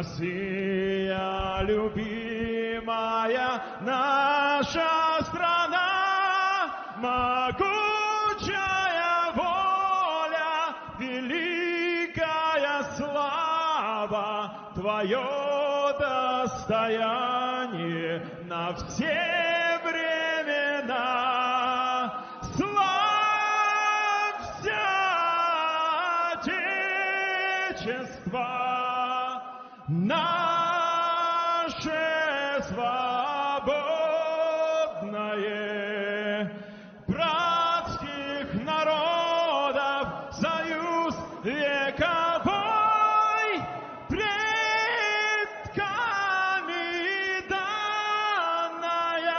Россия, любимая наша страна, могучая воля, великая слава, твое достояние на все времена. Славься, Отечество наше свободное, братских народов союз вековой, предками данная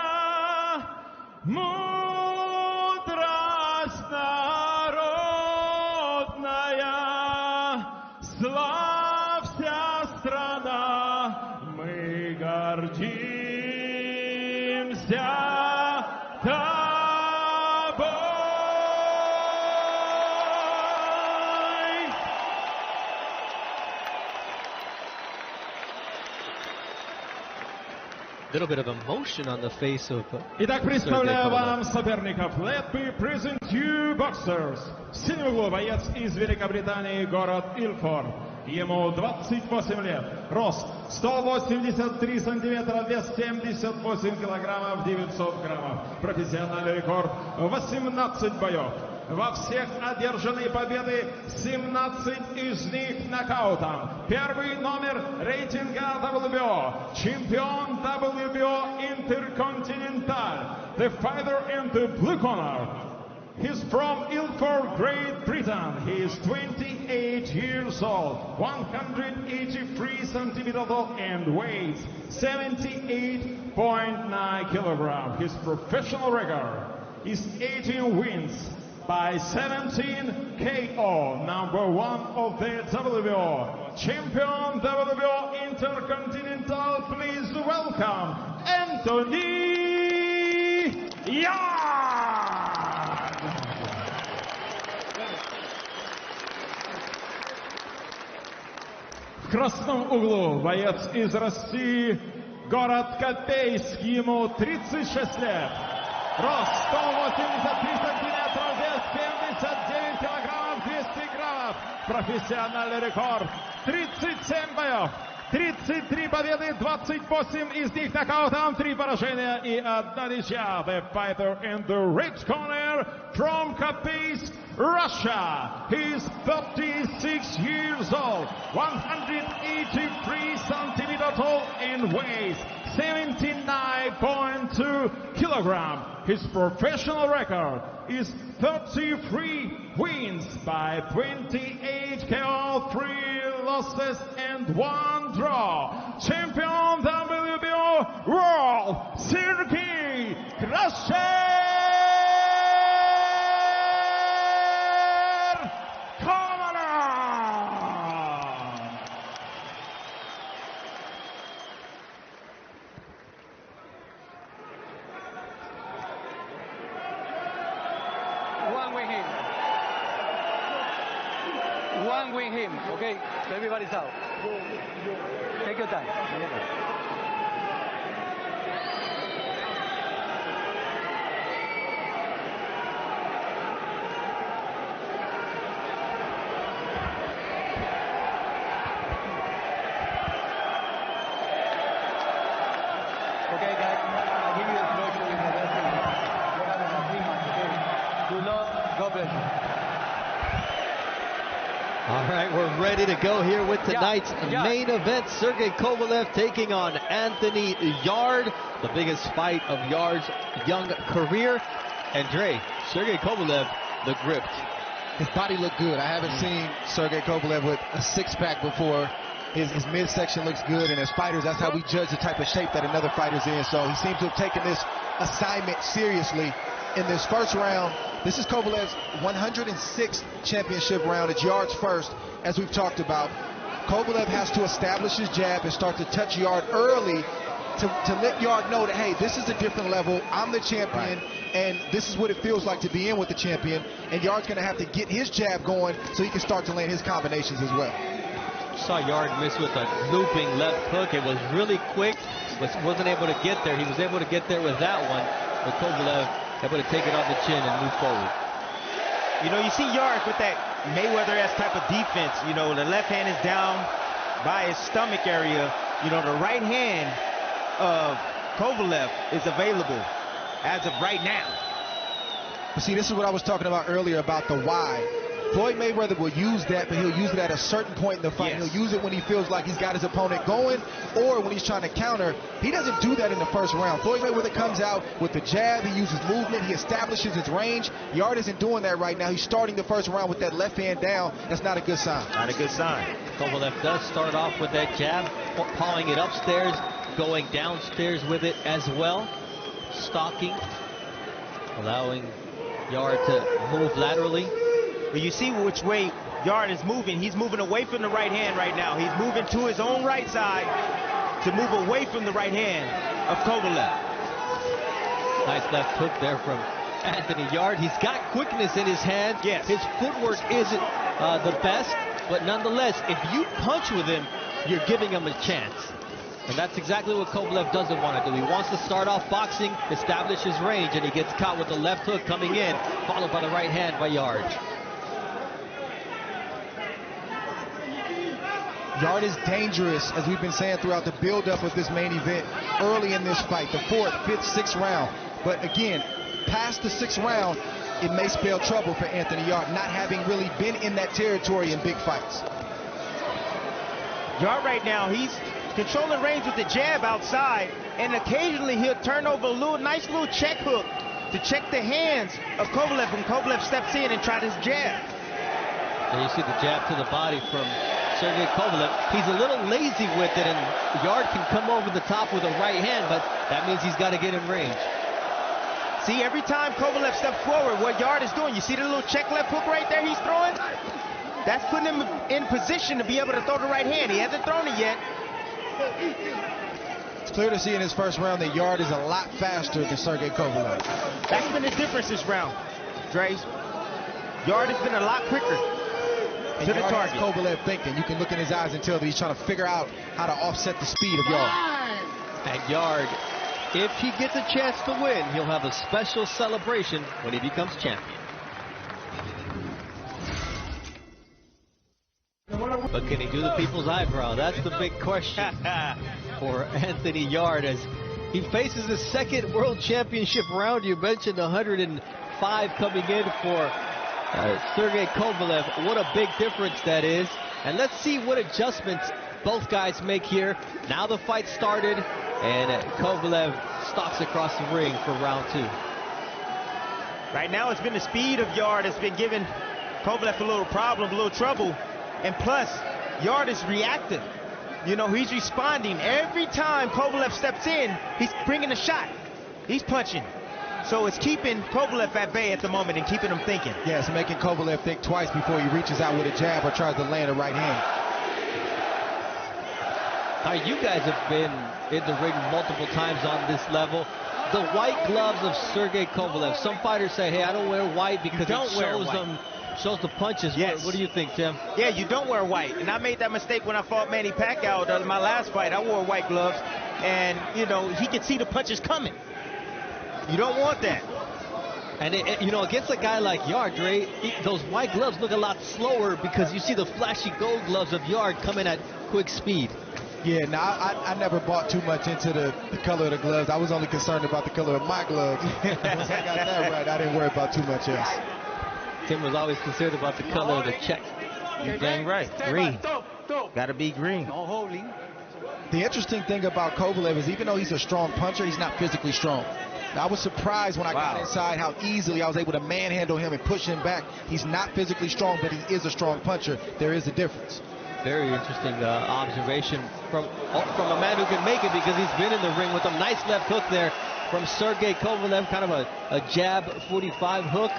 мудрость народная. Славься, страна, мы гордимся тобой. Little bit of emotion on the face of Итак, представляю вам соперников. Let me present you boxers. В синем углу боец из Великобритании, город Илфорд. Ему 28 лет. Рост 183 сантиметра, вес 78 килограммов 900 граммов. Профессиональный рекорд 18 боев. Во всех одержаны победы, 17 из них нокаутом. Первый номер рейтинга WBO, чемпион WBO Intercontinental. The fighter in the blue corner. He's from Ilford, Great Britain. He is 28 years old, 183 centimeters tall and weighs 78.9 kilograms. His professional record is 18 wins by 17 KO, number 1 of the WBO. Champion WBO Intercontinental, please welcome Anthony Yarde. В красном углу боец из России, город Копейск, ему 36 лет. Рост 183 сантиметра, вес 79 килограммов 200 граммов. Профессиональный рекорд 37 боев, 33 победы, 28 из них нокаутом, 3 поражения и 1 ничья. The fighter in the red corner from Kopeysk, Russia. He is 36 years old, 183 centimeters tall and weighs 79.2 kilograms. His professional record is 33 wins by 28 KO, 3 losses and 1 draw. Champion WBO World, Sergey Kovalev. One win him, okay? Everybody's out. Take your time. Okay, guys, I'll give you a closure with the wrestling. You're having a 3 months, okay? Good luck. God bless you. All right, we're ready to go here with tonight's main event. Sergey Kovalev taking on Anthony Yarde, the biggest fight of Yarde's young career. And Dre, Sergey Kovalev looked ripped. His body looked good. I haven't seen Sergey Kovalev with a six-pack before. His midsection looks good, and as fighters, that's how we judge the type of shape that another fighter's in. So he seems to have taken this assignment seriously. In this first round, this is Kovalev's 106th championship round. It's Yarde's first, as we've talked about. Kovalev has to establish his jab and start to touch Yarde early to let Yarde know that, hey, this is a different level. I'm the champion, and this is what it feels like to be in with the champion. And Yarde's going to have to get his jab going so he can start to land his combinations as well. Saw Yarde miss with a looping left hook. It was really quick, but wasn't able to get there. He was able to get there with that one, but Kovalev able to take it on the chin and move forward. You know, you see Yarde with that Mayweather-esque type of defense. You know, the left hand is down by his stomach area. You know, the right hand of Kovalev is available as of right now. But see, this is what I was talking about earlier about the why. Floyd Mayweather will use that, but he'll use it at a certain point in the fight. Yes. He'll use it when he feels like he's got his opponent going, or when he's trying to counter. He doesn't do that in the first round. Floyd Mayweather comes out with the jab. He uses movement. He establishes his range. Yarde isn't doing that right now. He's starting the first round with that left hand down. That's not a good sign. Not a good sign. Kovalev does start off with that jab, pawing it upstairs, going downstairs with it as well, stalking, allowing Yarde to move laterally. But you see which way Yarde is moving. He's moving away from the right hand right now. He's moving to his own right side to move away from the right hand of Kovalev. Nice left hook there from Anthony Yarde. He's got quickness in his hand. Yes. His footwork isn't the best, but nonetheless, if you punch with him, you're giving him a chance. And that's exactly what Kovalev doesn't want to do. He wants to start off boxing, establish his range, and he gets caught with the left hook coming in, followed by the right hand by Yarde. Yarde is dangerous, as we've been saying throughout the buildup of this main event, early in this fight, the 4th, 5th, 6th round. But again, past the 6th round, it may spell trouble for Anthony Yarde, not having really been in that territory in big fights. Yarde right now, he's controlling range with the jab outside, and occasionally he'll turn over a nice little check hook to check the hands of Kovalev when Kovalev steps in and tries his jab. And you see the jab to the body from Sergey Kovalev. He's a little lazy with it, and Yarde can come over the top with a right hand, but that means he's got to get in range. See, every time Kovalev steps forward, what Yarde is doing, you see the little check left hook right there he's throwing? That's putting him in position to be able to throw the right hand. He hasn't thrown it yet. It's clear to see in his first round that Yarde is a lot faster than Sergey Kovalev. That's been the difference this round, Dre. Yarde has been a lot quicker to the target. Kovalev thinking. You can look in his eyes and tell that he's trying to figure out how to offset the speed of Yarde. And Yarde, if he gets a chance to win, he'll have a special celebration when he becomes champion. But can he do the people's eyebrow? That's the big question for Anthony Yarde as he faces his 2nd world championship round. You mentioned 105 coming in for Sergey Kovalev. What a big difference that is. And let's see what adjustments both guys make here. Now the fight started, and Kovalev stalks across the ring for round 2. Right now it's been the speed of Yarde that's been giving Kovalev a little problem, a little trouble. And plus, Yarde is reactive. You know, he's responding. Every time Kovalev steps in, he's bringing a shot. He's punching. So it's keeping Kovalev at bay at the moment and keeping him thinking. Yeah, it's making Kovalev think twice before he reaches out with a jab or tries to land a right hand. Now, you guys have been in the ring multiple times on this level. The white gloves of Sergey Kovalev. Some fighters say, hey, I don't wear white because it shows the punches. Yes. What do you think, Tim? Yeah, you don't wear white. And I made that mistake when I fought Manny Pacquiao in my last fight. I wore white gloves, and, you know, he could see the punches coming. You don't want that. And, you know, against a guy like Yarde, Dre, those white gloves look a lot slower because you see the flashy gold gloves of Yarde coming at quick speed. Yeah, now I never bought too much into the color of the gloves. I was only concerned about the color of my gloves. Once I got that right, I didn't worry about too much else. Tim was always concerned about the color of the check. You're dang right. Green. Gotta be green. No holding. The interesting thing about Kovalev is even though he's a strong puncher, he's not physically strong. I was surprised when I got inside how easily I was able to manhandle him and push him back. He's not physically strong, but he is a strong puncher. There is a difference. Very interesting observation from a man who can make it because he's been in the ring with a nice left hook there from Sergey Kovalev. Kind of a jab 45 hook.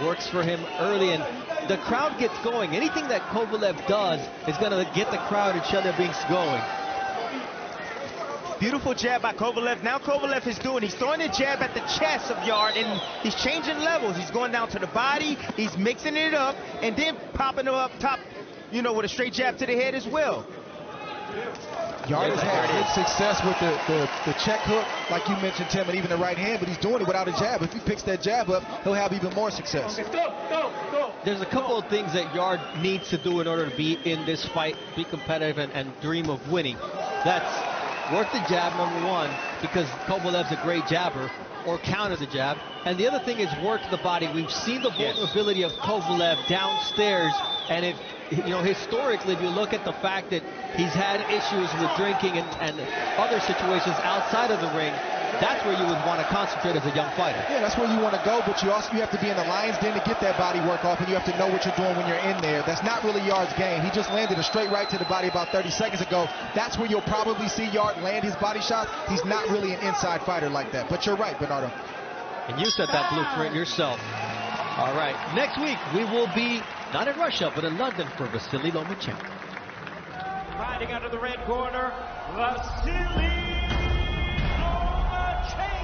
Works for him early, and the crowd gets going. Anything that Kovalev does is going to get the crowd in Chelyabinsk going. Beautiful jab by Kovalev. Now Kovalev is he's throwing a jab at the chest of Yarde, and he's changing levels. He's going down to the body, he's mixing it up, and then popping it up top you know, with a straight jab to the head as well. Yarde has had good success with the check hook, like you mentioned, Tim, and even the right hand, but he's doing it without a jab. If he picks that jab up, he'll have even more success. There's a couple of things that Yarde needs to do in order to be in this fight, be competitive, and dream of winning. That's work the jab, number one, because Kovalev's a great jabber, or counter the jab. And the other thing is work the body. We've seen the vulnerability of Kovalev downstairs, and if you know, historically, if you look at the fact that he's had issues with drinking and other situations outside of the ring, that's where you would want to concentrate as a young fighter. Yeah, that's where you want to go, but you have to be in the lion's den to get that body work off, and you have to know what you're doing when you're in there. That's not really Yarde's game. He just landed a straight right to the body about 30 seconds ago. That's where you'll probably see Yarde land his body shots. He's not really an inside fighter like that. But you're right, Bernardo. And you set that blueprint yourself. All right, next week we will be not in Russia, but in London for Vasily Lomachenko. Riding out of the red corner, Vasily Lomachenko.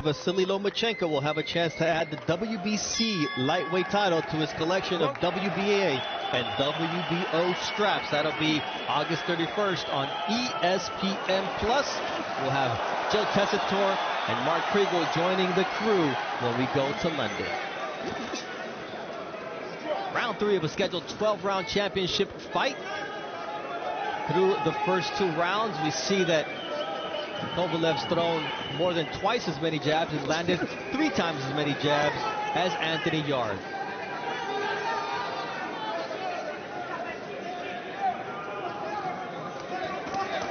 Vasily Lomachenko will have a chance to add the WBC lightweight title to his collection of WBA and WBO straps. That'll be August 31st on ESPN+. We'll have Joe Tessitore and Mark Kriegel joining the crew when we go to London. Round 3 of a scheduled 12-round championship fight. Through the first 2 rounds, we see that Kovalev's thrown more than twice as many jabs and landed 3 times as many jabs as Anthony Yarde.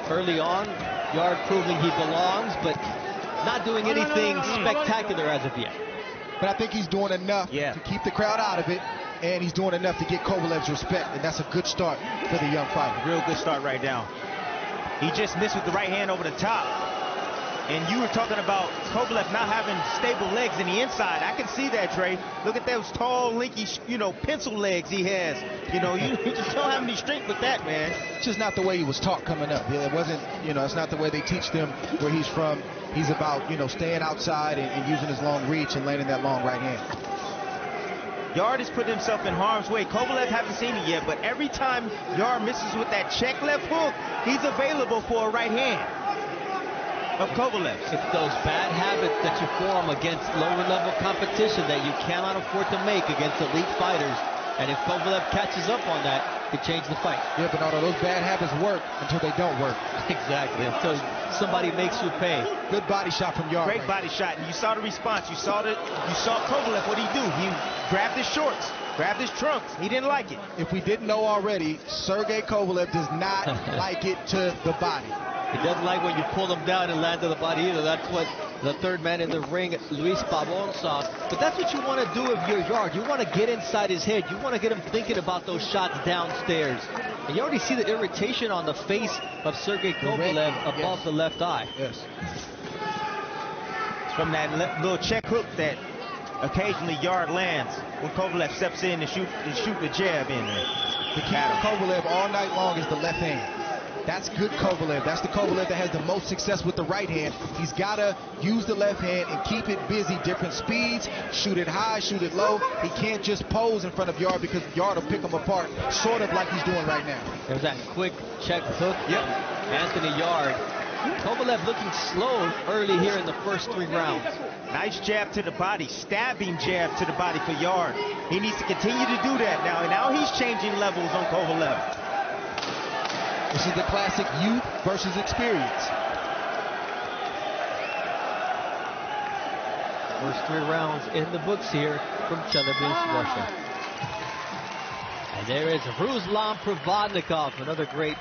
Early on, Yarde proving he belongs, but not doing anything spectacular as of yet. But I think he's doing enough to keep the crowd out of it, and he's doing enough to get Kovalev's respect, and that's a good start for the young fighter. Real good start right now. He just missed with the right hand over the top. And you were talking about Kovalev not having stable legs in the inside. I can see that, Trey. Look at those tall, linky, you know, pencil legs he has. You know, you just don't have any strength with that, man. It's just not the way he was taught coming up. It wasn't, you know, it's not the way they teach them where he's from. He's about, you know, staying outside and using his long reach and landing that long right hand. Yarde has put himself in harm's way. Kovalev hasn't seen it yet, but every time Yarde misses with that check left hook, he's available for a right hand of Kovalev. It's those bad habits that you form against lower level competition that you cannot afford to make against elite fighters. And if Kovalev catches up on that, it changes the fight. Yeah, Bernardo, those bad habits work until they don't work. Exactly, until somebody makes you pay. Good body shot from Yarde. Great body shot, and you saw the response. You saw Kovalev, what did he do? He grabbed his shorts, grabbed his trunks. He didn't like it. If we didn't know already, Sergey Kovalev does not like it to the body. He doesn't like when you pull him down and land to the body either. That's what the third man in the ring, Luis Pavon, saw. But that's what you want to do if you're Yarde. You want to get inside his head. You want to get him thinking about those shots downstairs. And you already see the irritation on the face of Sergey Kovalev above the left eye. Yes. It's from that little check hook that occasionally Yarde lands when Kovalev steps in and shoot the jab in there. The key for Kovalev all night long is the left hand. That's good Kovalev. That's the Kovalev that has the most success with the right hand. He's got to use the left hand and keep it busy. Different speeds, shoot it high, shoot it low. He can't just pose in front of Yarde because Yarde will pick him apart, sort of like he's doing right now. There's that quick check hook. Yep. Anthony Yarde. Kovalev looking slow early here in the first 3 rounds. Nice jab to the body, stabbing jab to the body for Yarde. He needs to continue to do that now. And now he's changing levels on Kovalev. This is the classic youth versus experience. First 3 rounds in the books here from Chelyabinsk, Russia. And there is Ruslan Provodnikov, another great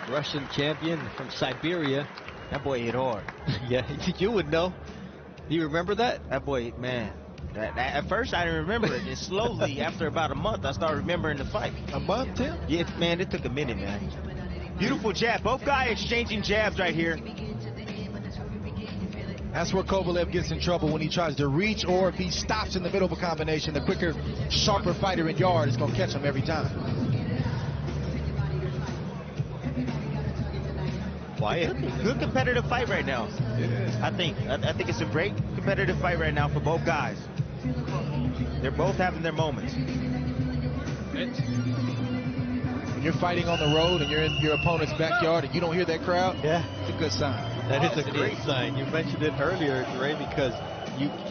Russian champion from Siberia. That boy hit hard. Yeah, you would know. Do you remember that? That boy, man. At first, I didn't remember it. And slowly, after about a month, I started remembering the fight. A month, Tim? Yeah, man, it took a minute, man. Beautiful jab. Both guys exchanging jabs right here. That's where Kovalev gets in trouble when he tries to reach, or if he stops in the middle of a combination. The quicker, sharper fighter in Yarde is going to catch him every time. Quiet. Good competitive fight right now. I think it's a great competitive fight right now for both guys. They're both having their moments. When you're fighting on the road and you're in your opponent's backyard and you don't hear that crowd, yeah, it's a good sign. That is a great sign. You mentioned it earlier, Ray, because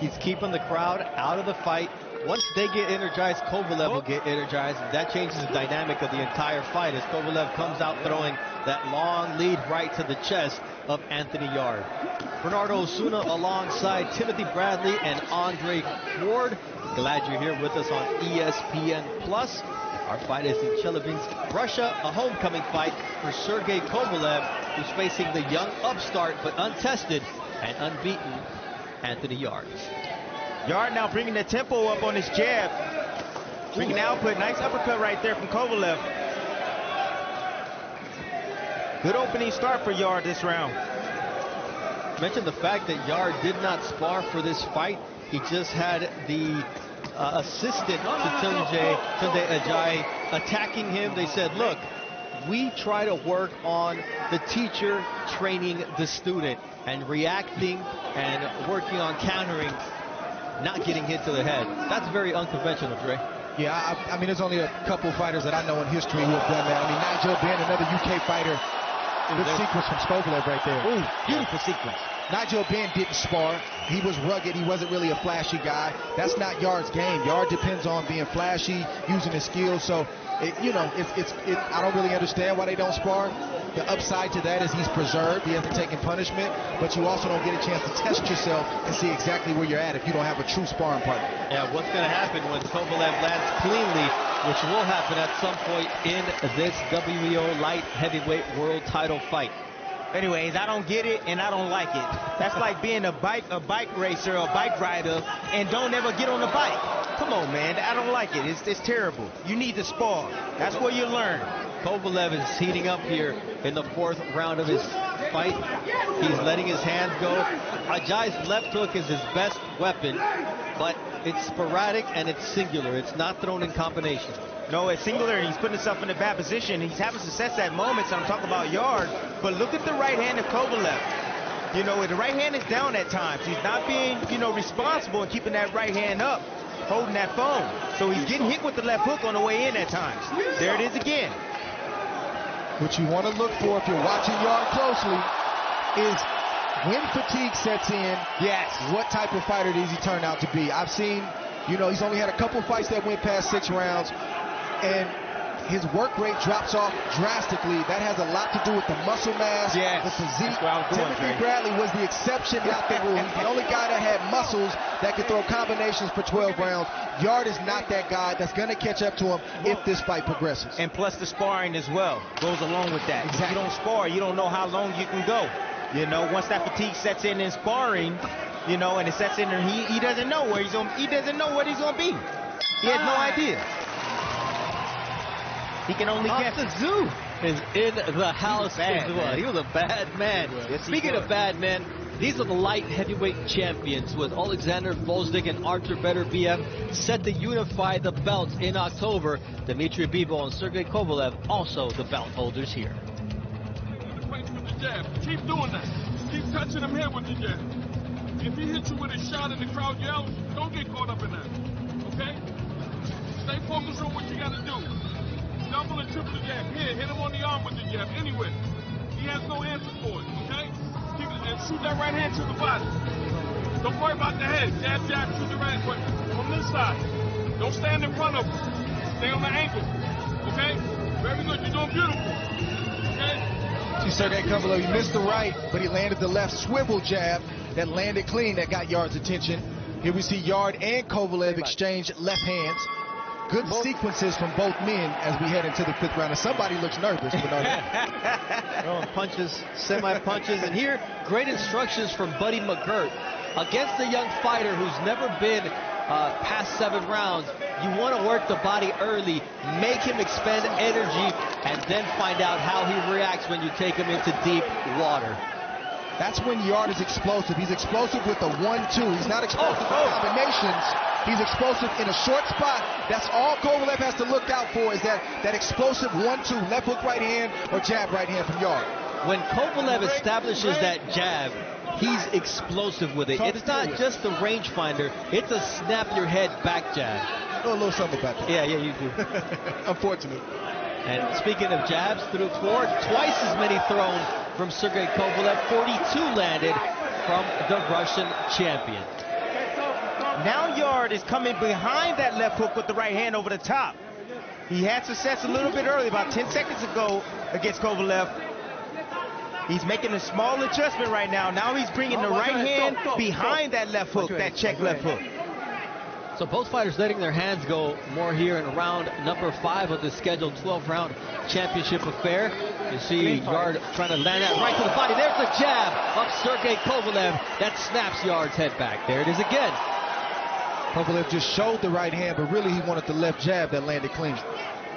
he's keeping the crowd out of the fight. Once they get energized, Kovalev will get energized, and that changes the dynamic of the entire fight as Kovalev comes out throwing that long lead right to the chest of Anthony Yarde. Bernardo Osuna alongside Timothy Bradley and Andre Ward. Glad you're here with us on ESPN+. Our fight is in Chelyabinsk, Russia, a homecoming fight for Sergey Kovalev, who's facing the young upstart but untested and unbeaten Anthony Yarde. Yarde now bringing the tempo up on his jab. Bringing the output. Nice uppercut right there from Kovalev. Good opening start for Yarde this round. Mentioned the fact that Yarde did not spar for this fight. He just had the assistant to Tunde Ajayi attacking him. They said, look, we try to work on the teacher training the student and reacting and working on countering, not getting hit to the head. That's very unconventional, Dre. Yeah, I mean, there's only a couple fighters that I know in history who have done that. I mean, Nigel Benn, another UK fighter. Good sequence from Kovalev right there. Ooh, beautiful sequence. Nigel Benn didn't spar. He was rugged. He wasn't really a flashy guy. That's not Yarde's game. Yarde depends on being flashy, using his skills. So, I don't really understand why they don't spar. The upside to that is he's preserved. He hasn't taken punishment. But you also don't get a chance to test yourself and see exactly where you're at if you don't have a true sparring partner. Yeah, what's going to happen when Kovalev lands cleanly, which will happen at some point in this WBO light heavyweight world title fight. Anyways, I don't get it and I don't like it. That's like being a bike racer or a bike rider and don't ever get on the bike. Come on, man. I don't like it. It's terrible. You need to spar. That's where you learn. Kovalev is heating up here in the fourth round of his fight. He's letting his hands go. Ajayi's left hook is his best weapon, but it's sporadic and it's singular. It's not thrown in combination. No, it's singular, and he's putting himself in a bad position. He's having success at moments. I'm talking about Yarde, but look at the right hand of Kovalev. You know, the right hand is down at times. He's not being, responsible and keeping that right hand up, holding that phone. So he's getting hit with the left hook on the way in at times. There it is again. What you want to look for if you're watching Yarde closely is when fatigue sets in, yes, what type of fighter does he turn out to be? I've seen, he's only had a couple fights that went past 6 rounds, and his work rate drops off drastically. That has a lot to do with the muscle mass, yes, the physique. Timothy Bradley was the exception, not the rule. He's the only guy that had muscles that could throw combinations for 12 rounds. Yarde is not that guy. That's going to catch up to him if this fight progresses. And plus the sparring as well goes along with that. Exactly. If you don't spar, you don't know how long you can go. Once that fatigue sets in sparring, and it sets in, and he doesn't know where he's going. He doesn't know what he's going to be. He has no idea. He can only guess. The zoo is in the house as well. Man. He was a bad man. Yes, Speaking of bad men, these are the light heavyweight champions with Alexander Volzdik and Artur Beterbiev set to unify the belts in October. Dmitry Bivol and Sergey Kovalev also the belt holders here. With the jab. Keep doing that. Keep touching him here with the jab. If he hits you with a shot and the crowd yells, don't get caught up in that. Okay? Stay focused on what you got to do. Double and triple the jab. Here, hit him on the arm with the jab. Anyway, he has no answer for it. Okay? Keep it, and shoot that right hand to the body. Don't worry about the head. Jab, jab, shoot the right hand. From this side. Don't stand in front of him. Stay on the ankle. Okay? Very good. You're doing beautiful. Okay? See Sergey Kovalev, he missed the right, but he landed the left swivel jab that landed clean, that got Yarde's attention. Here we see Yarde and Kovalev exchange left hands. Good sequences from both men as we head into the 5th round. And somebody looks nervous, Bernardo. Throwing punches, semi-punches. And here, great instructions from Buddy McGirt. Against a young fighter who's never been past 7 rounds, you want to work the body early, make him expend energy, and then find out how he reacts when you take him into deep water. That's when Yarde is explosive. He's explosive with a 1-2. He's not explosive with combinations. He's explosive in a short spot. That's all Kovalev has to look out for, is that explosive 1-2, left hook right hand or jab right hand from Yarde. When Kovalev establishes that jab, he's explosive with it. It's not just the rangefinder. It's a snap your head back jab. know a little something about that. Yeah, you do. Unfortunately. And speaking of jabs, threw 4, twice as many thrown from Sergey Kovalev, 42 landed from the Russian champion. Now Yarde is coming behind that left hook with the right hand over the top. He had success a little bit early, about 10 seconds ago against Kovalev. He's making a small adjustment right now. Now he's bringing the right hand behind that left hook, that check left hook. So both fighters letting their hands go more here in round number 5 of the scheduled 12-round championship affair. You see Yarde trying to land that right to the body. There's the jab of Sergey Kovalev that snaps Yarde's head back. There it is again. Kovalev just showed the right hand, but really he wanted the left jab that landed clean.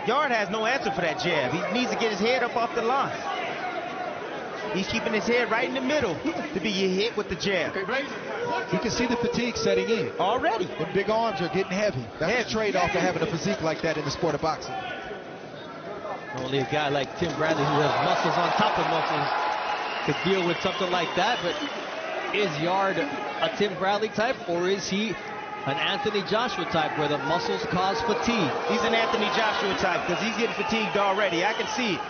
Yarde has no answer for that jab. He needs to get his head up off the line. He's keeping his head right in the middle to be hit with the jab. You can see the fatigue setting in. Already. The big arms are getting heavy. That's the trade-off of having a physique like that in the sport of boxing. Only a guy like Tim Bradley, who has muscles on top of muscles, could deal with something like that. But is Yarde a Tim Bradley type, or is he an Anthony Joshua type where the muscles cause fatigue? He's an Anthony Joshua type because he's getting fatigued already. I can see it.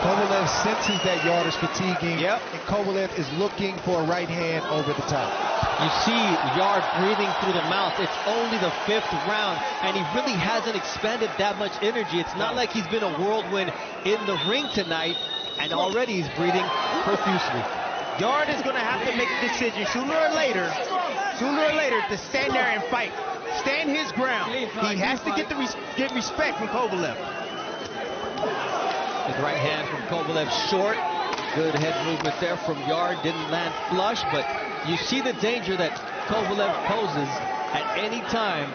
Kovalev senses that Yarde is fatiguing, and Kovalev is looking for a right hand over the top. You see Yarde breathing through the mouth. It's only the 5th round, and he really hasn't expended that much energy. It's not like he's been a whirlwind in the ring tonight, and already he's breathing profusely. Yarde is going to have to make a decision sooner or later to stand there and fight. Stand his ground. He has to get respect from Kovalev. The right hand from Kovalev short. Good head movement there from Yarde. Didn't land flush, but you see the danger that Kovalev poses at any time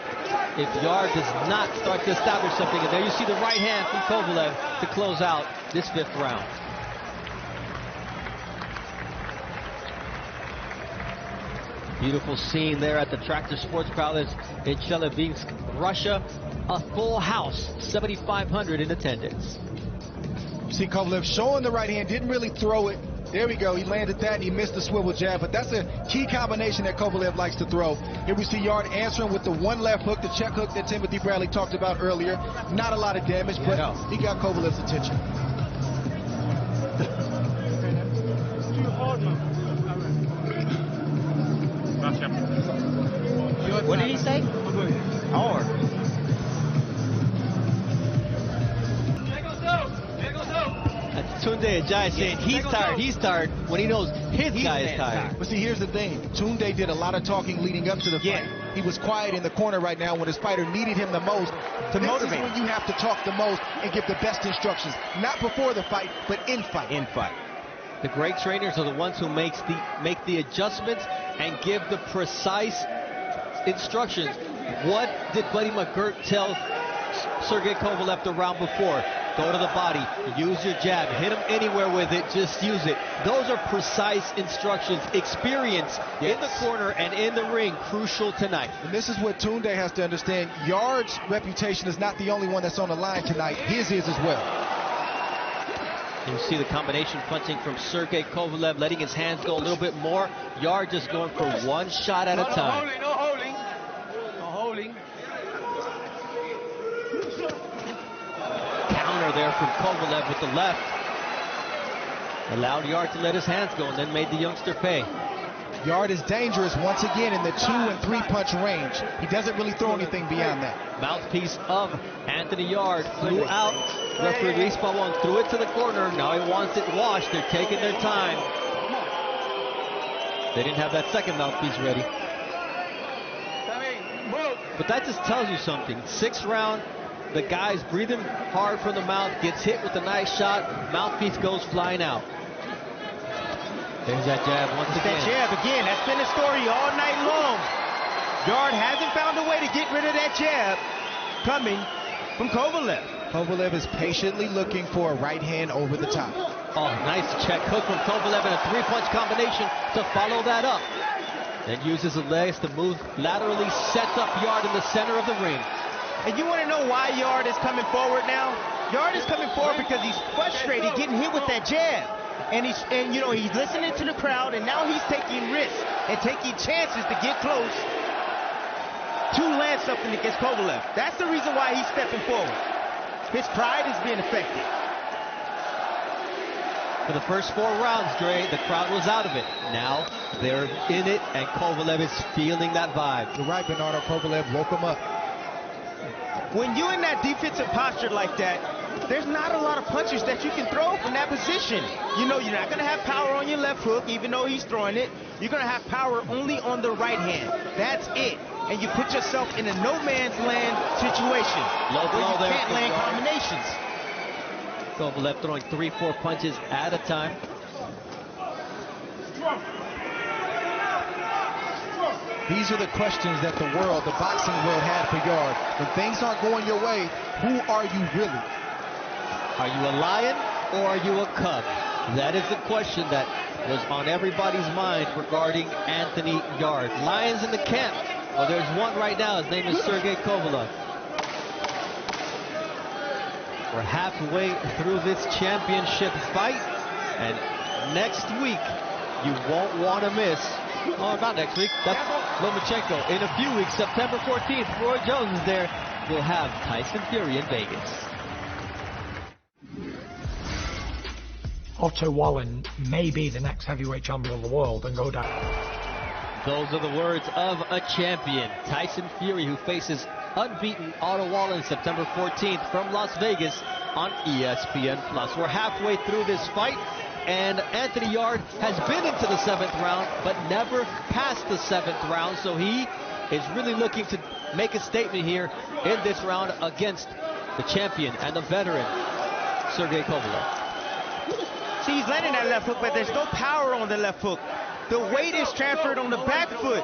if Yarde does not start to establish something. And there you see the right hand from Kovalev to close out this 5th round. Beautiful scene there at the Tractor Sports Palace in Chelyabinsk, Russia. A full house, 7,500 in attendance. You see Kovalev showing the right hand, didn't really throw it. There we go, he landed that and he missed the swivel jab, but that's a key combination that Kovalev likes to throw. Here we see Yarde answering with the one left hook, the check hook that Timothy Bradley talked about earlier. Not a lot of damage, but he got Kovalev's attention. What did he say? Hard. That's Tunde Ajayi saying he's tired when he knows his guy is tired. But see, here's the thing. Tunde did a lot of talking leading up to the fight. He was quiet in the corner right now when his fighter needed him the most. To motivate. This is when you have to talk the most and give the best instructions. Not before the fight, but in fight. In fight. The great trainers are the ones who make the adjustments and give the precise instructions. What did Buddy McGirt tell Sergey Kovalev the round before? Go to the body, use your jab, hit him anywhere with it, just use it. Those are precise instructions. Experience in the corner and in the ring, crucial tonight. And this is what Tunde has to understand. Yarde's reputation is not the only one that's on the line tonight. His is as well. You see the combination punching from Sergey Kovalev, letting his hands go a little bit more. Yarde just going for one shot at a time. No holding. Counter there from Kovalev with the left. Allowed Yarde to let his hands go and then made the youngster pay. Yarde is dangerous once again in the 2 and 3 punch range. He doesn't really throw anything beyond that. Mouthpiece of Anthony Yarde flew out. Referee Luis Pavon threw it to the corner. Now he wants it washed. They're taking their time. They didn't have that second mouthpiece ready. But that just tells you something. 6th round, the guy's breathing hard from the mouth, gets hit with a nice shot, mouthpiece goes flying out. There's that jab once again. That jab again. That's been the story all night long. Yarde hasn't found a way to get rid of that jab coming from Kovalev. Kovalev is patiently looking for a right hand over the top. Oh, nice check hook from Kovalev and a 3-punch combination to follow that up. Then uses the legs to move laterally, sets up Yarde in the center of the ring. And you want to know why Yarde is coming forward now? Yarde is coming forward because he's frustrated getting hit with that jab. And he's listening to the crowd, and now he's taking risks and taking chances to get close to land something against Kovalev. That's the reason why he's stepping forward. His pride is being affected. For the first 4 rounds, Dre, the crowd was out of it. Now they're in it, and Kovalev is feeling that vibe. You're right, Bernardo. Kovalev woke him up. When you're in that defensive posture like that, there's not a lot of punches that you can throw from that position. You know, you're not going to have power on your left hook, even though he's throwing it. You're going to have power only on the right hand. That's it. And you put yourself in a no-man's land situation where you can't land combinations. Kovalev throwing 3-4 punches at a time. These are the questions that the boxing world had for Yarde. When things aren't going your way, who are you really? Are you a lion or are you a cub? That is the question that was on everybody's mind regarding Anthony Yarde. Lions in the camp. Well, there's one right now. His name is Sergey Kovalev. We're halfway through this championship fight, and next week you won't want to miss. Oh, not next week. That's Lomachenko. In a few weeks, September 14th, Roy Jones is there. We'll have Tyson Fury in Vegas. Otto Wallen may be the next heavyweight champion of the world and go down. Those are the words of a champion. Tyson Fury, who faces unbeaten Otto Wallen September 14th from Las Vegas on ESPN+. We're halfway through this fight, and Anthony Yarde has been into the 7th round, but never past the 7th round, so he is really looking to make a statement here in this round against the champion and the veteran, Sergey Kovalev. See, he's landing that left hook, but there's no power on the left hook. The weight is transferred on the back foot.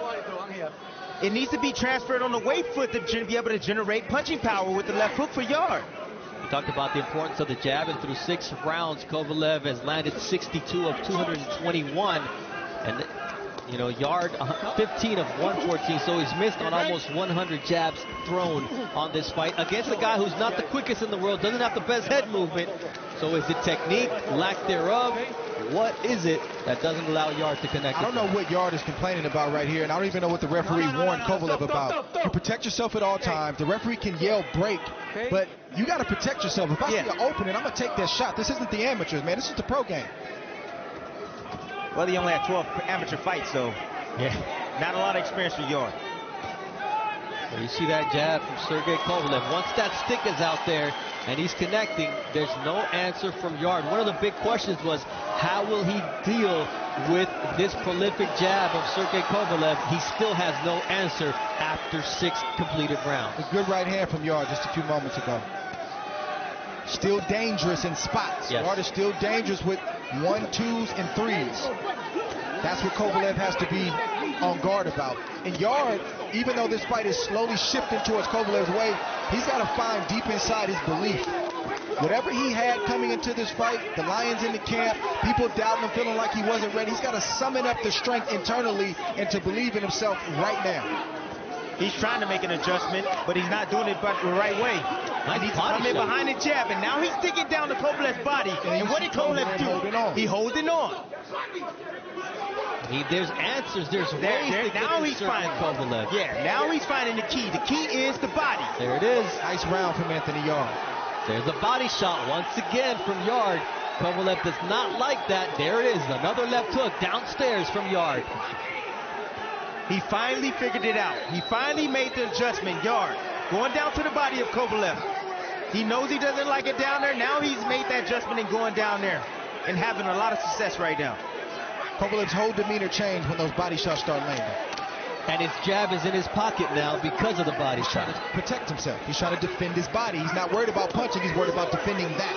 It needs to be transferred on the weight foot to be able to generate punching power with the left hook for Yarde. We talked about the importance of the jab, and through 6 rounds, Kovalev has landed 62 of 221. And, you know, Yarde 15 of 114, so he's missed on almost 100 jabs thrown on this fight against a guy who's not the quickest in the world, doesn't have the best head movement. So is it technique, lack thereof? What is it that doesn't allow Yarde to connect? I don't know what Yarde is complaining about right here, and I don't even know what the referee warned Kovalev about. You protect yourself at all times. The referee can yell break, but you got to protect yourself. If I see an opening, I'm going to take that shot. This isn't the amateurs, man. This is the pro game. Well, he only had 12 amateur fights, so not a lot of experience for Yarde. Well, you see that jab from Sergey Kovalev. Once that stick is out there and he's connecting, there's no answer from Yarde. One of the big questions was, how will he deal with this prolific jab of Sergey Kovalev? He still has no answer after 6 completed rounds. A good right hand from Yarde just a few moments ago. Still dangerous in spots. Yes. Yarde is still dangerous with 1, 2s, and 3s. That's what Kovalev has to be on guard about. And Yarde, even though this fight is slowly shifting towards Kovalev's way, he's got to find deep inside his belief. Whatever he had coming into this fight, the Lions in the camp, people doubting him, feeling like he wasn't ready, he's got to summon up the strength internally and to believe in himself right now. He's trying to make an adjustment, but he's not doing it the right way. Nice He's coming in behind the jab, and now he's digging down to Kovalev's body. And what did Kovalev do? He holding on. There's answers. There's ways to now get he's finding Kovalev. Yeah, now he's finding the key. The key is the body. There it is. Nice round from Anthony Yarde. There's a body shot once again from Yarde. Kovalev does not like that. There it is. Another left hook downstairs from Yarde. He finally figured it out. He finally made the adjustment. Yarde going down to the body of Kovalev. He knows he doesn't like it down there. Now he's made that adjustment and going down there and having a lot of success right now. Kovalev's whole demeanor changed when those body shots start landing. And his jab is in his pocket now because of the body shot. He's trying to protect himself. He's trying to defend his body. He's not worried about punching. He's worried about defending that.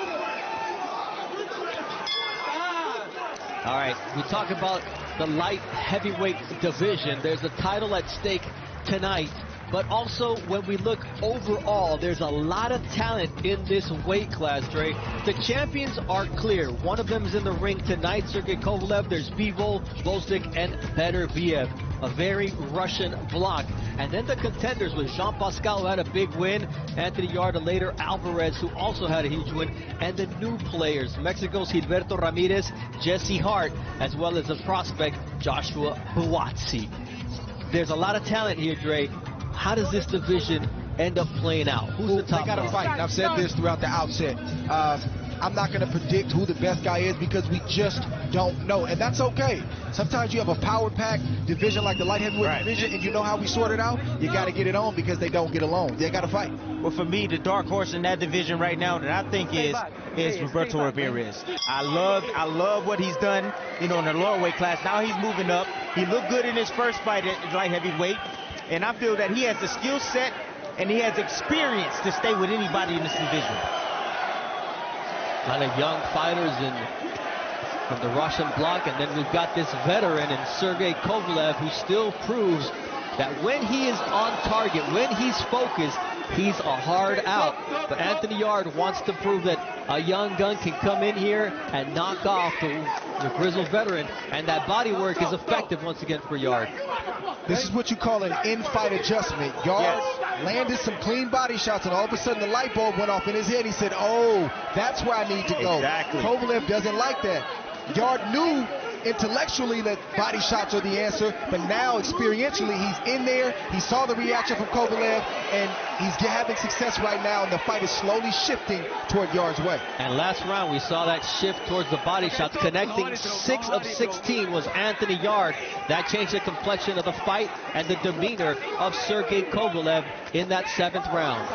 All right, we talk about the light heavyweight division. There's a title at stake tonight. But also, when we look overall, there's a lot of talent in this weight class, Dre. The champions are clear. One of them is in the ring tonight, Sergey Kovalev. There's Bivol, Volstik, and Beterbiev. A very Russian block. And then the contenders with Jean-Pascal, who had a big win, Anthony Yarde, later Alvarez, who also had a huge win, and the new players, Mexico's Gilberto Ramirez, Jesse Hart, as well as the prospect Joshua Buatsi. There's a lot of talent here, Dre. How does this division end up playing out? Who's the top? They got to fight. And I've said this throughout the outset. I'm not going to predict who the best guy is because we just don't know, and that's okay. Sometimes you have a power-packed division like the light heavyweight division, and you know how we sort it out? You got to get it on because they don't get along. They got to fight. Well, for me, the dark horse in that division right now that I think is Roberto Ramirez. I love what he's done, you know, in the lower weight class. Now he's moving up. He looked good in his first fight at light heavyweight, and I feel that he has the skill set and he has experience to stay with anybody in this division. A lot of young fighters from the Russian bloc, and then we've got this veteran in Sergey Kovalev, who still proves that when he is on target, when he's focused, he's a hard out. But Anthony Yarde wants to prove that a young gun can come in here and knock off the grizzled veteran, and that body work is effective once again for Yarde. This is what you call an in-fight adjustment. Yarde landed some clean body shots, and all of a sudden the light bulb went off in his head. He said, oh, that's where I need to go. Exactly. Kovalev doesn't like that. Yarde knew intellectually that body shots are the answer, but now experientially he's in there. He saw the reaction from Kovalev, and he's having success right now, and the fight is slowly shifting toward Yarde's way. And last round we saw that shift towards the body shots. Connecting 6 of 16 was Anthony Yarde. That changed the complexion of the fight and the demeanor of Sergey Kovalev in that 7th round.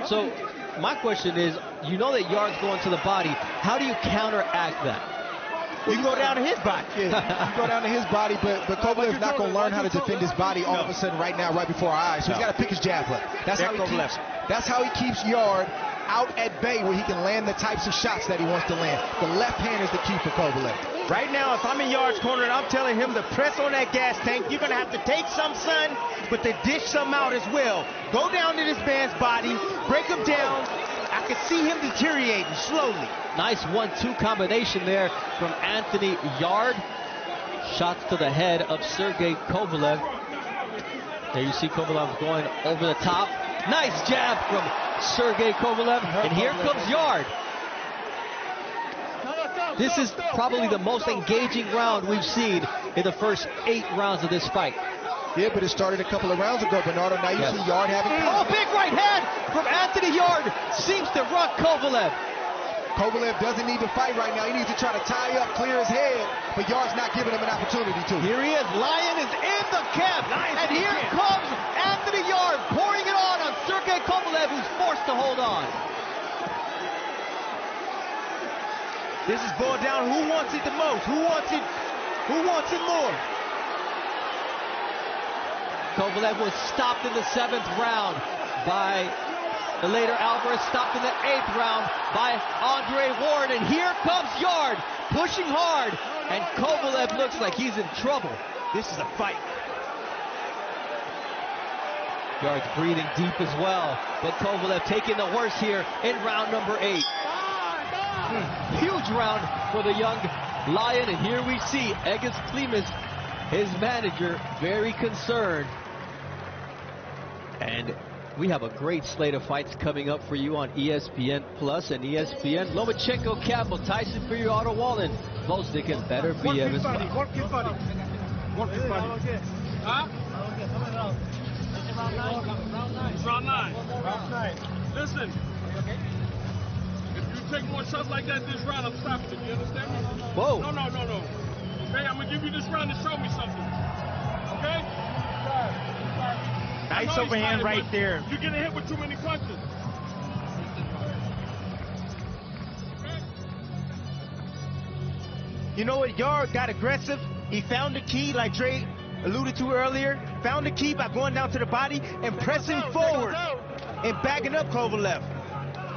So my question is, you know that Yarde's going to the body. How do you counteract that? You can go down to his body. Yeah, you go down to his body, but Kovalev's not going to learn how to defend his body all of a sudden right now, right before our eyes. So he's got to pick his jab up. That's how he keeps Yarde out at bay, where he can land the types of shots that he wants to land. The left hand is the key for Kovalev. Right now, if I'm in Yarde's corner and I'm telling him to press on that gas tank, you're going to have to take some, son, but to dish some out as well. Go down to this man's body, break him down. I can see him deteriorating slowly. Nice 1-2 combination there from Anthony Yarde. Shots to the head of Sergey Kovalev. There you see Kovalev going over the top. Nice jab from Sergey Kovalev. And here comes Yarde. This is probably the most engaging round we've seen in the first 8 rounds of this fight. Yeah, but it started a couple of rounds ago, Bernardo. Now you see Yarde having... Oh, big right hand from Anthony Yarde. Seems to run Kovalev. Kovalev doesn't need to fight right now. He needs to try to tie up, clear his head, but Yarde's not giving him an opportunity to. Here he is. Lion is in the camp. And here comes Anthony Yarde pouring it on Sergey Kovalev, who's forced to hold on. This is boiled down. Who wants it the most? Who wants it? Who wants it more? Kovalev was stopped in the 7th round by the later Alvarez, stopped in the 8th round by Andre Ward, and here comes Yarde pushing hard, and Kovalev looks like he's in trouble. This is a fight. Yarde's breathing deep as well, but Kovalev taking the horse here in round number 8. Huge round for the young Lion, and here we see Egis Klimas, his manager, very concerned. And we have a great slate of fights coming up for you on ESPN Plus and ESPN. Lomachenko, Campbell, Tyson Fury, Otto Wallin, Bostic, and better be Evans. Work his body. Huh? Round 9. Listen. If you take more shots like that this round, I'm stopping it. You understand me? Whoa. No. Okay, I'm going to give you this round to show me something. Okay? Nice overhand right there. You're getting hit with too many punches. You know what? Yarde got aggressive. He found the key, like Dre alluded to earlier. Found the key by going down to the body and pressing forward and backing up Kovalev.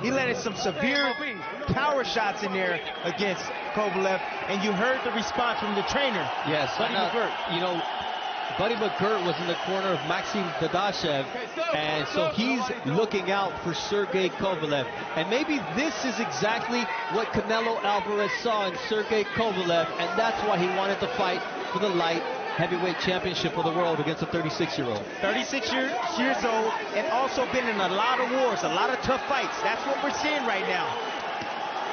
He landed some severe power shots in there against Kovalev, and you heard the response from the trainer. Yes, Buddy McGirt. You know, Buddy McGirt was in the corner of Maxim Dadashev, and so he's looking out for Sergey Kovalev. And maybe this is exactly what Canelo Alvarez saw in Sergey Kovalev, and that's why he wanted to fight for the light heavyweight championship of the world against a 36-year-old. 36 years old, and also been in a lot of wars, a lot of tough fights. That's what we're seeing right now.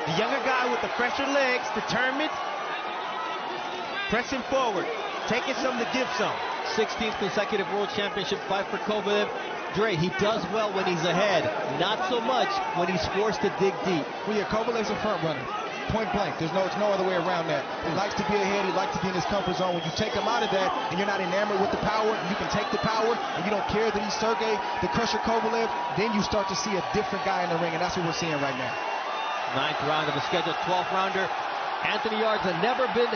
The younger guy with the fresher legs, determined, pressing forward, taking some to give some. 16th consecutive world championship fight for Kovalev. Dre, he does well when he's ahead, not so much when he's forced to dig deep. Well, yeah, Kovalev's a front runner. Point blank. There's no other way around that. He likes to be ahead. He likes to be in his comfort zone. When you take him out of that and you're not enamored with the power, you can take the power and you don't care that he's Sergey, the Crusher Kovalev, then you start to see a different guy in the ring, and that's what we're seeing right now. 9th round of the scheduled 12th rounder. Anthony Yarde had never been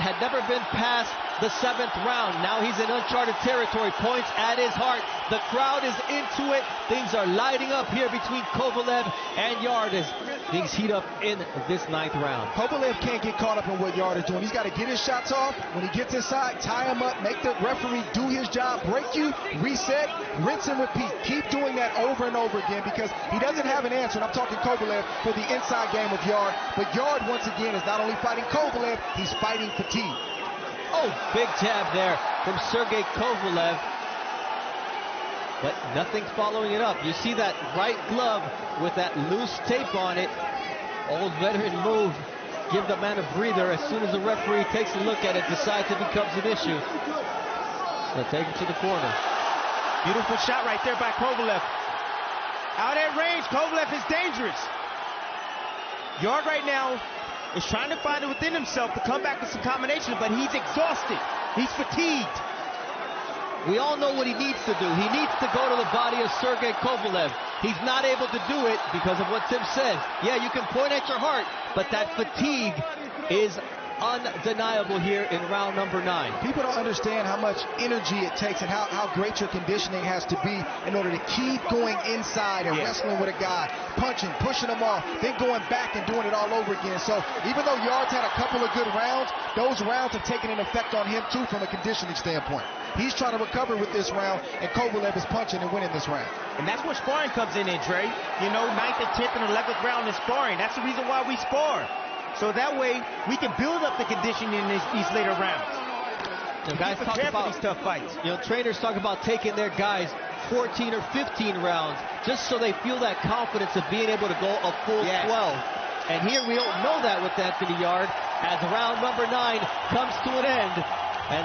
past the 7th round. Now he's in uncharted territory. Points at his heart. The crowd is into it. Things are lighting up here between Kovalev and Yarde as things heat up in this 9th round. Kovalev can't get caught up in what Yarde is doing. He's got to get his shots off. When he gets inside, tie him up, make the referee do his job, break you, reset, rinse and repeat. Keep doing that over and over again because he doesn't have an answer, and I'm talking Kovalev, for the inside game of Yarde. But Yarde, once again, is not only fighting Kovalev, he's fighting fatigue. Oh, big jab there from Sergey Kovalev. But nothing's following it up. You see that right glove with that loose tape on it. Old veteran move. Give the man a breather. As soon as the referee takes a look at it, decides it becomes an issue. So take him to the corner. Beautiful shot right there by Kovalev. Out at range, Kovalev is dangerous. Yarde right now is trying to find it within himself to come back with some combinations, but he's exhausted. He's fatigued. We all know what he needs to do. He needs to go to the body of Sergey Kovalev. He's not able to do it because of what Tim said. Yeah, you can point at your heart, but that fatigue is undeniable here in round number 9. People don't understand how much energy it takes and how great your conditioning has to be in order to keep going inside and wrestling with a guy, punching, pushing him off, then going back and doing it all over again. So even though Yarde's had a couple of good rounds, those rounds have taken an effect on him too from a conditioning standpoint. He's trying to recover with this round, and Kovalev is punching and winning this round. And that's where sparring comes in, Dre. You know, 9th and 10th and 11th round is sparring. That's the reason why we spar. So that way, we can build up the conditioning in these later rounds. The guys talk about these tough fights. You know, trainers talk about taking their guys 14 or 15 rounds just so they feel that confidence of being able to go a full 12. And here we don't know that with Anthony Yarde as round number 9 comes to an end. And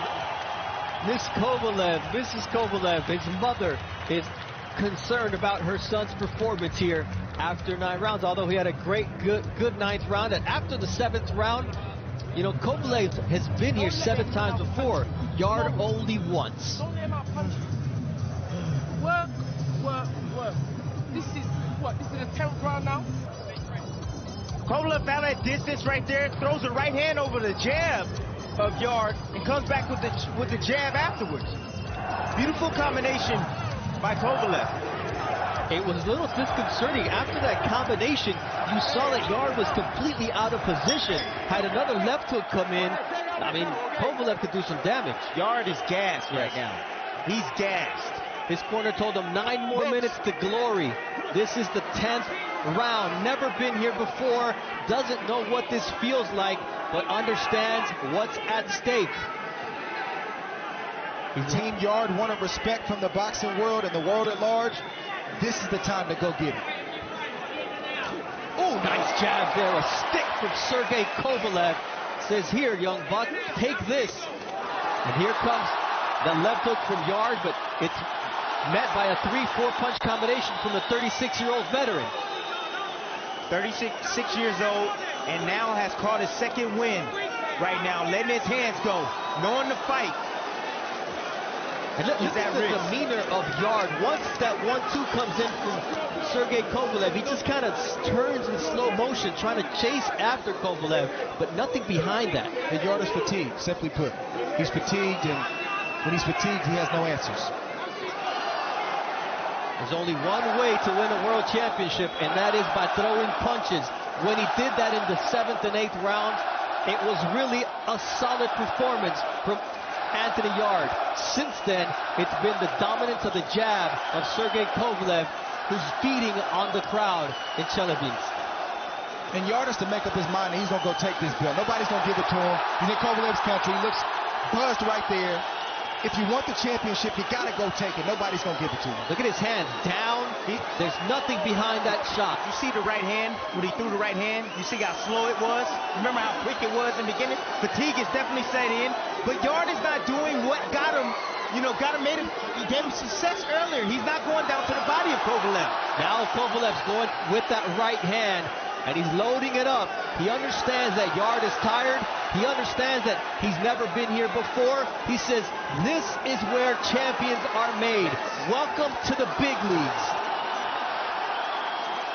Mrs. Kovalev, his mother, is concerned about her son's performance here after 9 rounds, although he had a good 9th round. And after the 7th round, you know, Kovalev has been here 7 times before. Yarde only once. Work. This is the 10th round now? Kovalev found that distance right there, throws a right hand over the jab of Yarde and comes back with the jab afterwards. Beautiful combination by Kovalev. It was a little disconcerting. After that combination, you saw that Yarde was completely out of position. Had another left hook come in, I mean, Kovalev could do some damage. Yarde is gassed right now. He's gassed. His corner told him 9 more minutes to glory. This is the 10th round. Never been here before. Doesn't know what this feels like, but understands what's at stake. Team Yarde wanted respect from the boxing world and the world at large. This is the time to go get it. Oh, nice jab there. A stick from Sergey Kovalev. Says, here, young buck, take this. And here comes the left hook from Yarde, but it's met by a 3-4 punch combination from the 36-year-old veteran. 36 years old, and now has caught his 2nd win right now, letting his hands go, knowing the fight. And look at the demeanor of Yarde. Once that 1-2 comes in from Sergey Kovalev, he just kind of turns in slow motion, trying to chase after Kovalev, but nothing behind that. And Yarde is fatigued, simply put. He's fatigued, and when he's fatigued, he has no answers. There's only one way to win a world championship, and that is by throwing punches. When he did that in the 7th and 8th rounds, it was really a solid performance from Anthony Yarde. Since then, it's been the dominance of the jab of Sergey Kovalev, who's feeding on the crowd in Chelyabinsk. And Yarde has to make up his mind that he's going to go take this belt. Nobody's going to give it to him. He's in Kovalev's country. He looks buzzed right there. if you want the championship, you got to go take it. Nobody's going to give it to you. Look at his hand down. There's nothing behind that shot. You see the right hand, when he threw the right hand, you see how slow it was? Remember how quick it was in the beginning? Fatigue is definitely set in, but Yarde is not doing what got him, he gave him success earlier. He's not going down to the body of Kovalev. Now Kovalev's going with that right hand, and he's loading it up. He understands that Yarde is tired. He understands that he's never been here before. He says, this is where champions are made. Welcome to the big leagues.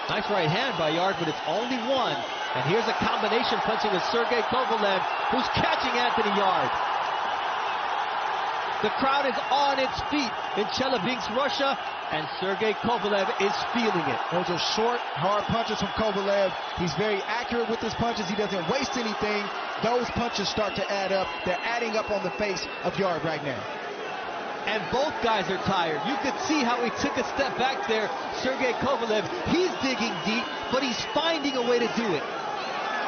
Nice right hand by Yarde, but it's only one. And here's a combination punching with Sergey Kovalev, who's catching Anthony Yarde. The crowd is on its feet in Chelyabinsk, Russia, and Sergey Kovalev is feeling it. Those are short, hard punches from Kovalev. He's very accurate with his punches. He doesn't waste anything. Those punches start to add up. They're adding up on the face of Yarde right now. And both guys are tired. You could see how he took a step back there, Sergey Kovalev. He's digging deep, but he's finding a way to do it.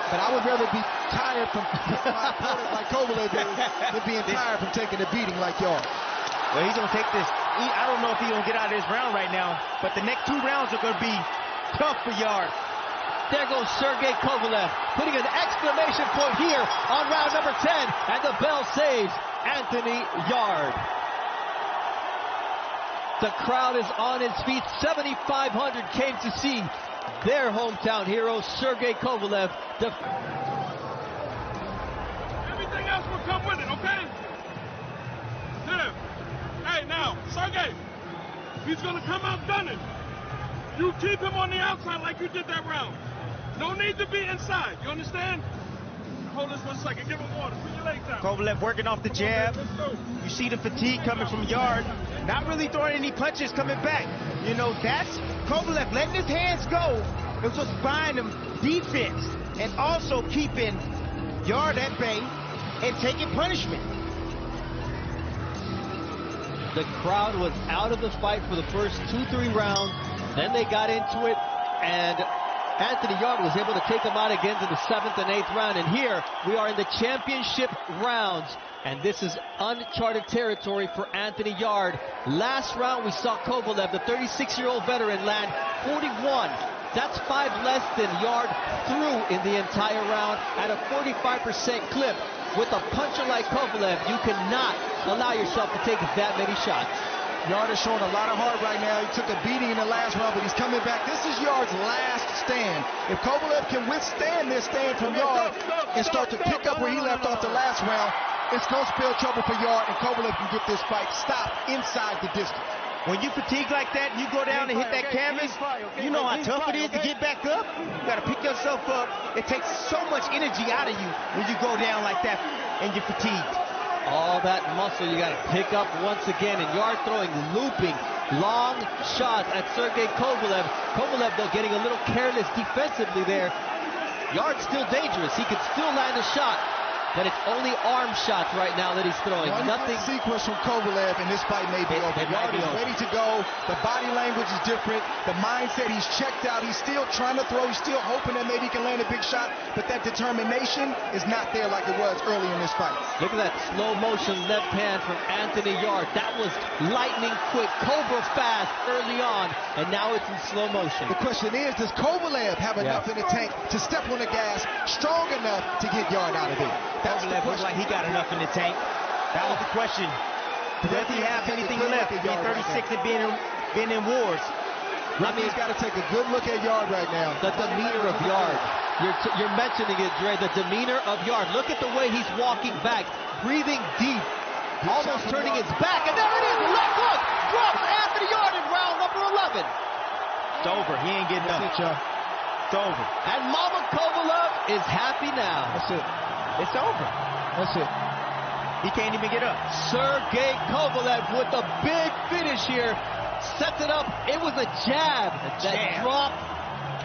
But I would rather be tired from my opponent like Kovalev is than being tired from taking a beating like Yarde. Well, he's going to take this. I don't know if he's going to get out of this round right now, but the next 2 rounds are going to be tough for Yarde. There goes Sergey Kovalev, putting an exclamation point here on round number 10, and the bell saves Anthony Yarde. The crowd is on its feet. 7,500 came to see their hometown hero, Sergey Kovalev. Everything else will come with it, okay? Yeah. Hey, now, Sergey, he's going to come out gunning. You keep him on the outside like you did that round. No need to be inside. You understand? Hold this for a second. Give him water. Put your legs out. Kovalev working off the jab. You see the fatigue coming from Yarde. Not really throwing any punches coming back. That's Kovalev letting his hands go. It was just buying him defense and also keeping Yarde at bay and taking punishment. The crowd was out of the fight for the first 2-3 rounds. Then they got into it, and Anthony Yarde was able to take him out again to the 7th and 8th round. And here we are in the championship rounds, and this is uncharted territory for Anthony Yarde. Last round we saw Kovalev, the 36-year-old veteran, land 41. That's 5 less than Yarde threw in the entire round at a 45% clip. With a puncher like Kovalev, you cannot allow yourself to take that many shots. Yarde is showing a lot of heart right now. He took a beating in the last round, but he's coming back. This is Yarde's last stand. If Kovalev can withstand this stand from Yarde and start to pick up where he left off the last round, it's going to spell trouble for Yarde, and Kovalev can get this fight stopped inside the distance. When you fatigue like that, you go down and hit that canvas, you know how tough it is to get back up. You got to pick yourself up. It takes so much energy out of you when you go down like that and you're fatigued. All that muscle you got to pick up once again, and Yarde throwing looping long shots at Sergey Kovalev. Kovalev, though, getting a little careless defensively there. Yarde's still dangerous. He could still land a shot, but it's only arm shots right now that he's throwing. Nothing sequence from Kovalev, and this fight may be over. Yarde is ready to go. The body language is different. The mindset, he's checked out. He's still trying to throw. He's still hoping that maybe he can land a big shot, but that determination is not there like it was early in this fight. Look at that slow motion left hand from Anthony Yarde. That was lightning quick, cobra fast early on, and now it's in slow motion. The question is, does Kovalev have enough in the tank to step on the gas strong enough to get Yarde out of there? Kovalev looks like he got enough in the tank. That was the question. Does he have anything left? Being 36 and being in wars. He's got to take a good look at Yarde right now. The demeanor of Yarde. You're mentioning it, Dre. The demeanor of Yarde. Look at the way he's walking back, breathing deep, almost turning his back, and there it is. Left hook drops Anthony Yarde in round number 11. It's over. He ain't getting up. It's over. And Mama Kovalev is happy now. That's it. It's over. That's it. He can't even get up. Sergey Kovalev with a big finish here. Sets it up. It was a jab that dropped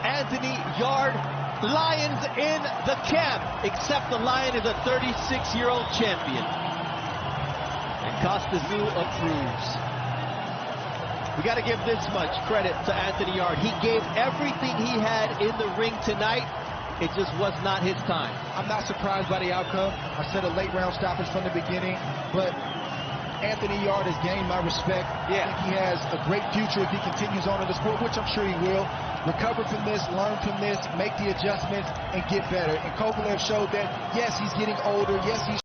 Anthony Yarde. Lions in the camp, except the Lion is a 36-year-old champion. And Costa-Zoo approves. We got to give this much credit to Anthony Yarde. He gave everything he had in the ring tonight. It just was not his time. I'm not surprised by the outcome. I said a late round stoppage from the beginning, but Anthony Yarde has gained my respect. I think he has a great future if he continues on in the sport, which I'm sure he will. Recover from this, learn from this, make the adjustments, and get better. And Kovalev showed that, yes, he's getting older. Yes, he's